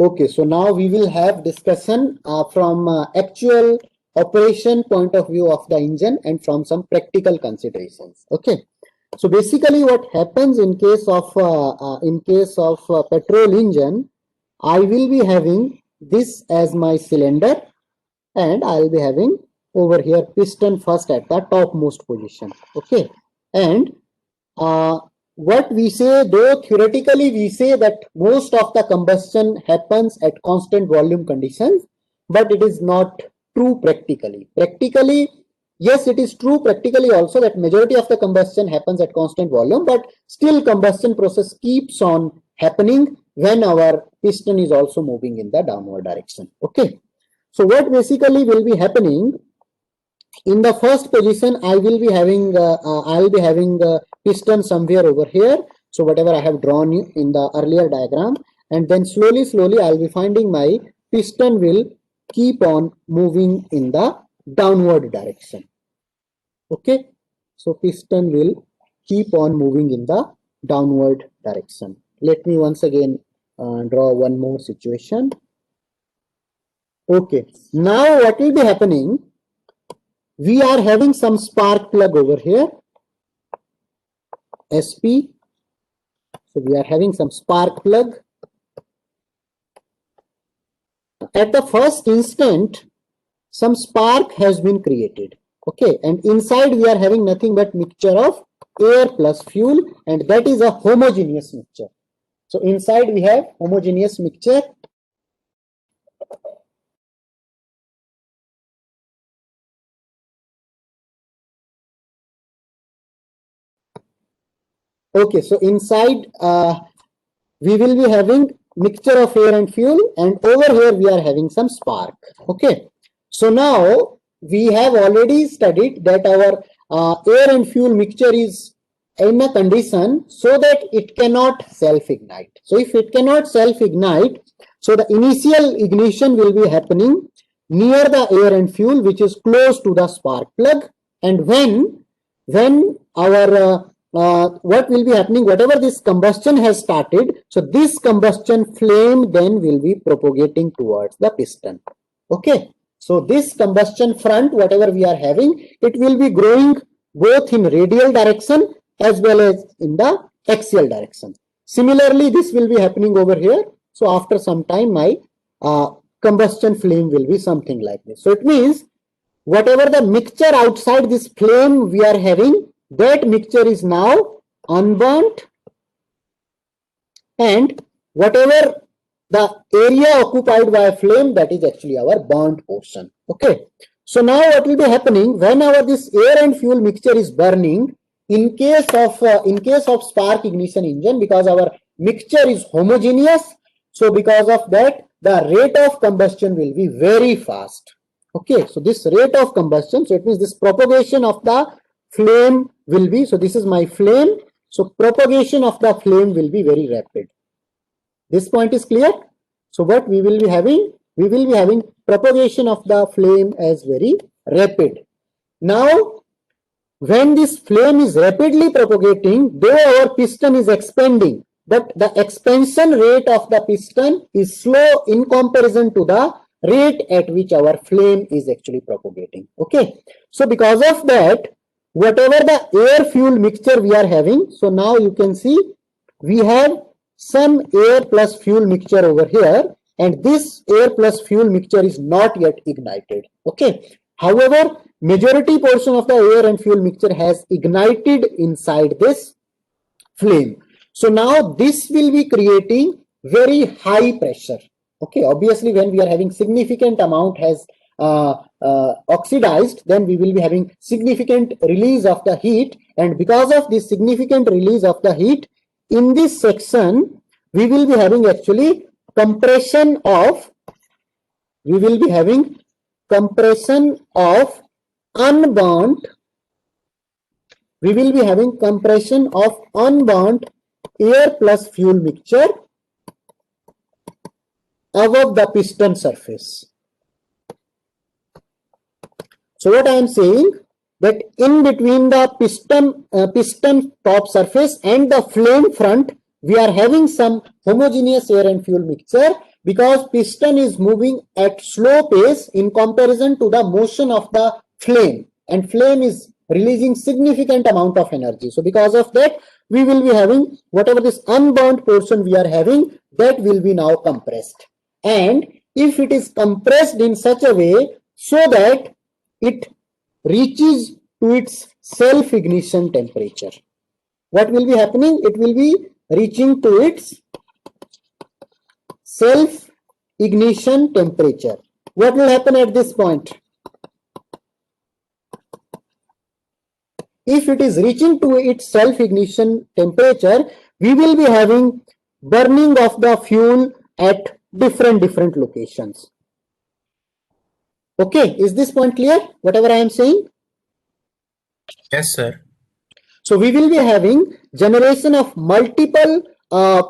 Okay, so now we will have discussion from actual operation point of view of the engine and from some practical considerations. Okay, so basically what happens in case of petrol engine, I will be having this as my cylinder, and I will be having over here piston first at the topmost position. Okay, and what we say, though theoretically we say that most of the combustion happens at constant volume conditions, but it is not true practically. Practically, yes, it is true practically also that majority of the combustion happens at constant volume, but still combustion process keeps on happening when our piston is also moving in the downward direction. Okay, so what basically will be happening in the first position, I will be having piston somewhere over here. So whatever I have drawn in the earlier diagram, and then slowly I'll be finding my piston will keep on moving in the downward direction. Okay, so piston will keep on moving in the downward direction. Let me once again draw one more situation. Okay, now what will be happening? We are having some spark plug over here, SP. So we are having some spark plug. At the first instant, some spark has been created. Okay, and inside we are having nothing but mixture of air plus fuel, and that is a homogeneous mixture. So inside we have homogeneous mixture. Okay, so inside we will be having mixture of air and fuel, and over here we are having some spark. Okay, so now we have already studied that our air and fuel mixture is in a condition so that it cannot self-ignite. So if it cannot self-ignite, so the initial ignition will be happening near the air and fuel, which is close to the spark plug, and when our what will be happening, whatever this combustion has started, so this combustion flame then will be propagating towards the piston. Okay, so this combustion front, whatever we are having, it will be growing both in radial direction as well as in the axial direction. Similarly, this will be happening over here. So after some time, my combustion flame will be something like this. So it means whatever the mixture outside this flame we are having, that mixture is now unburnt, and whatever the area occupied by a flame, that is actually our burnt portion. Okay, so now what will be happening whenever this air and fuel mixture is burning, in case of spark ignition engine, because our mixture is homogeneous, so because of that the rate of combustion will be very fast. Okay, so this rate of combustion, so it means this propagation of the flame will be, so this is my flame, so propagation of the flame will be very rapid. This point is clear? So what we will be having? We will be having propagation of the flame as very rapid. Now, when this flame is rapidly propagating, though our piston is expanding, but the expansion rate of the piston is slow in comparison to the rate at which our flame is actually propagating. Okay, so because of that, whatever the air fuel mixture we are having, so now you can see we have some air plus fuel mixture over here, and this air plus fuel mixture is not yet ignited. Okay, however, majority portion of the air and fuel mixture has ignited inside this flame. So now this will be creating very high pressure. Okay, obviously when we are having significant amount has oxidized, then we will be having significant release of the heat, and because of this significant release of the heat, in this section we will be having actually compression of unburnt, we will be having compression of unburnt air plus fuel mixture above the piston surface. So what I am saying, that in between the piston top surface and the flame front, we are having some homogeneous air and fuel mixture, because piston is moving at slow pace in comparison to the motion of the flame, and flame is releasing significant amount of energy. So because of that, we will be having whatever this unburnt portion we are having, that will be now compressed. And if it is compressed in such a way so that it reaches to its self-ignition temperature, what will be happening? It will be reaching to its self-ignition temperature. What will happen at this point? If it is reaching to its self-ignition temperature, we will be having burning of the fuel at different locations. Okay, is this point clear? Whatever I am saying? Yes, sir. So we will be having generation of multiple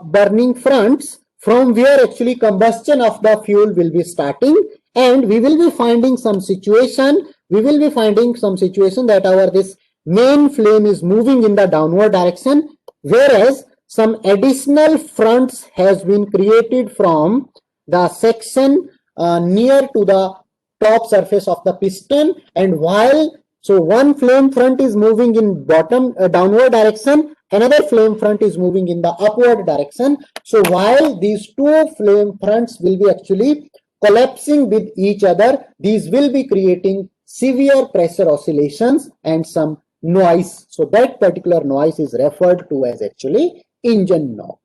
burning fronts from where actually combustion of the fuel will be starting, and we will be finding some situation. We will be finding some situation that our this main flame is moving in the downward direction, whereas some additional fronts has been created from the section near to the top surface of the piston. And while so one flame front is moving in bottom downward direction, another flame front is moving in the upward direction. So while these two flame fronts will be actually collapsing with each other, these will be creating severe pressure oscillations and some noise. So that particular noise is referred to as actually engine knock.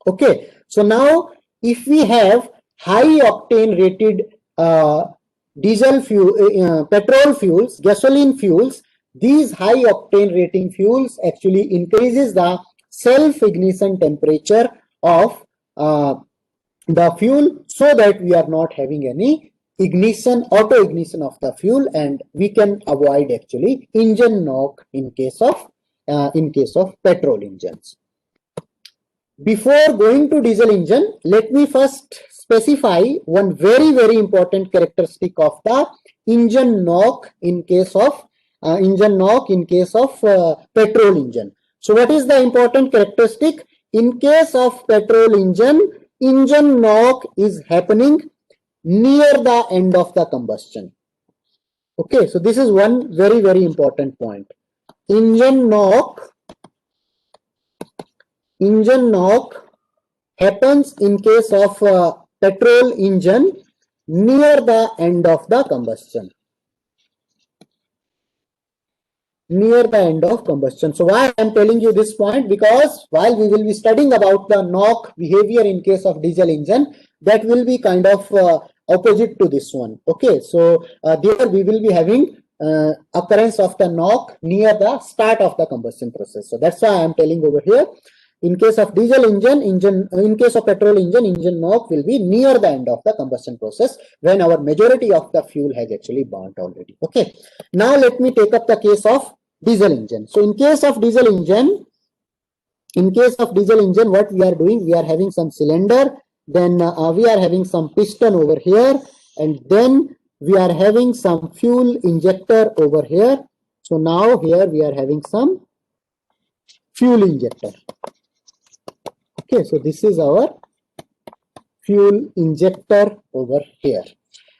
Okay, so now if we have high octane rated diesel fuel, petrol fuels, gasoline fuels, these high octane rating fuels actually increases the self-ignition temperature of the fuel, so that we are not having any ignition, auto ignition of the fuel, and we can avoid actually engine knock in case of petrol engines. Before going to diesel engine, let me first specify one very important characteristic of the engine knock in case of petrol engine. So what is the important characteristic? In case of petrol engine knock is happening near the end of the combustion. Okay, so this is one very important point. Engine knock happens in case of petrol engine near the end of the combustion. So why I am telling you this point? Because while we will be studying about the knock behavior in case of diesel engine, that will be kind of opposite to this one. Okay, so there we will be having occurrence of the knock near the start of the combustion process. So that's why I am telling over here. In case of diesel engine, in case of petrol engine knock will be near the end of the combustion process, when our majority of the fuel has actually burnt already. Okay, now let me take up the case of diesel engine. So in case of diesel engine, what we are doing, we are having some cylinder, then we are having some piston over here, and then we are having some fuel injector over here. So now here we are having some fuel injector. Okay, so this is our fuel injector over here.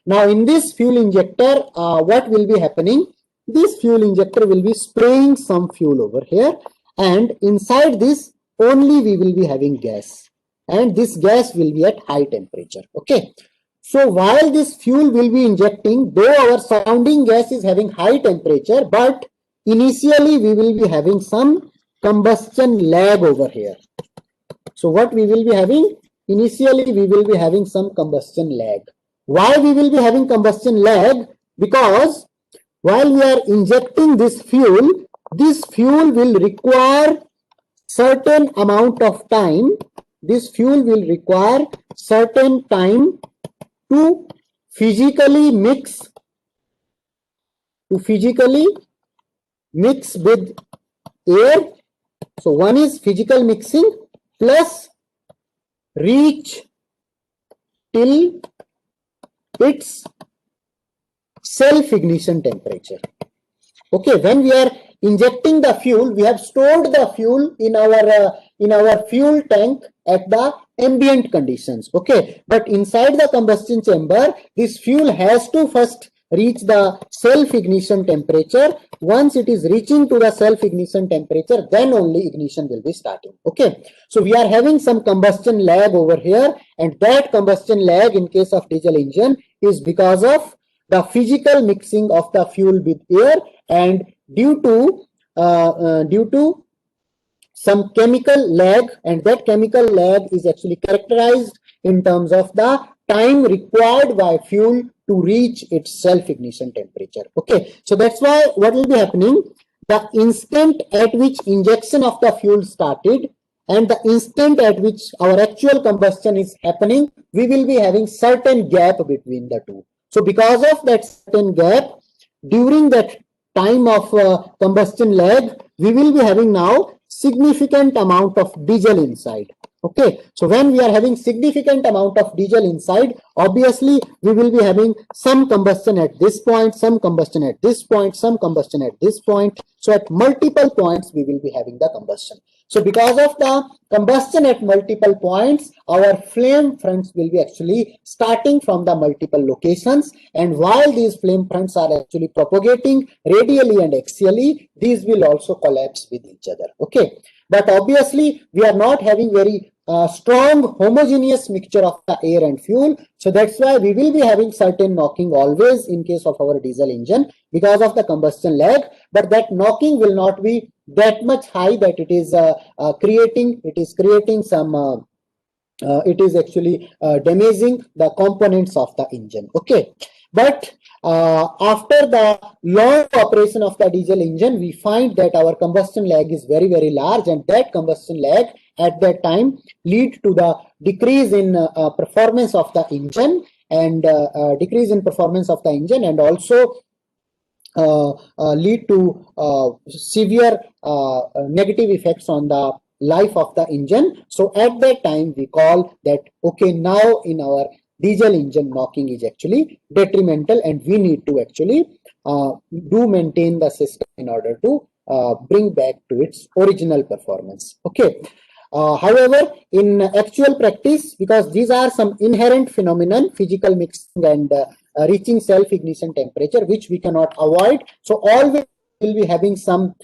Now in this fuel injector, what will be happening? This fuel injector will be spraying some fuel over here, and inside this only we will be having gas, and this gas will be at high temperature. Okay, so while this fuel will be injecting, though our surrounding gas is having high temperature, but initially we will be having some combustion lag over here. So what we will be having? Initially we will be having some combustion lag. Why we will be having combustion lag? Because while we are injecting this fuel will require certain amount of time. This fuel will require certain time to physically mix with air. So one is physical mixing plus reach till its self-ignition temperature. Okay, when we are injecting the fuel, we have stored the fuel in our fuel tank at the ambient conditions. Okay, but inside the combustion chamber, this fuel has to first reach the self-ignition temperature. Once it is reaching to the self-ignition temperature, then only ignition will be starting. Okay, so we are having some combustion lag over here, and that combustion lag in case of diesel engine is because of the physical mixing of the fuel with air, and due to some chemical lag, and that chemical lag is actually characterized in terms of the time required by fuel to reach its self-ignition temperature. Okay, so that's why what will be happening, the instant at which injection of the fuel started and the instant at which our actual combustion is happening, we will be having certain gap between the two. So because of that certain gap, during that time of combustion lag, we will be having now significant amount of diesel inside. Okay, so when we are having significant amount of diesel inside, obviously we will be having some combustion at this point, some combustion at this point, some combustion at this point. So at multiple points we will be having the combustion. So because of the combustion at multiple points, our flame fronts will be actually starting from the multiple locations, and while these flame fronts are actually propagating radially and axially, these will also collapse with each other. Okay, but obviously we are not having very strong homogeneous mixture of the air and fuel, so that's why we will be having certain knocking always in case of our diesel engine because of the combustion lag, but that knocking will not be that much high that it is creating some it is actually damaging the components of the engine. Okay, but after the long operation of the diesel engine, we find that our combustion lag is very, very large, and that combustion lag at that time lead to the decrease in performance of the engine, and and also lead to severe negative effects on the life of the engine. So at that time we call that, okay, now in our diesel engine knocking is actually detrimental, and we need to actually do maintain the system in order to bring back to its original performance. Okay. However, in actual practice, because these are some inherent phenomenon, physical mixing and reaching self-ignition temperature, which we cannot avoid, so always will be having some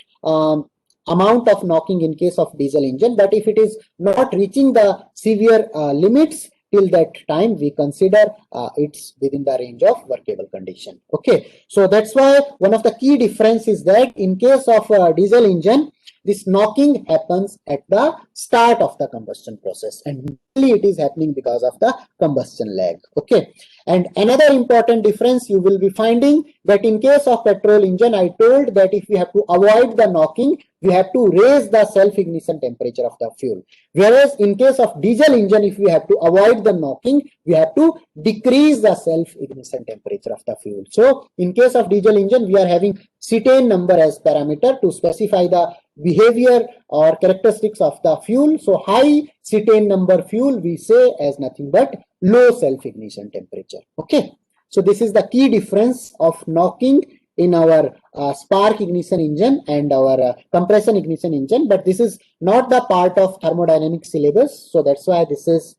amount of knocking in case of diesel engine, but if it is not reaching the severe limits, till that time we consider it's within the range of workable condition. Okay, so that's why one of the key difference is that in case of diesel engine, this knocking happens at the start of the combustion process, and mainly it is happening because of the combustion lag. Okay, and another important difference you will be finding that in case of petrol engine, I told that if we have to avoid the knocking, we have to raise the self-ignition temperature of the fuel. Whereas in case of diesel engine, if we have to avoid the knocking, we have to decrease the self-ignition temperature of the fuel. So in case of diesel engine, we are having cetane number as parameter to specify the behavior or characteristics of the fuel. So high cetane number fuel we say as nothing but low self-ignition temperature. Okay, so this is the key difference of knocking in our spark ignition engine and our compression ignition engine, but this is not the part of thermodynamic syllabus, so that's why this is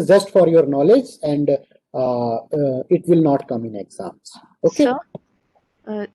just for your knowledge, and it will not come in exams. Okay. Sir,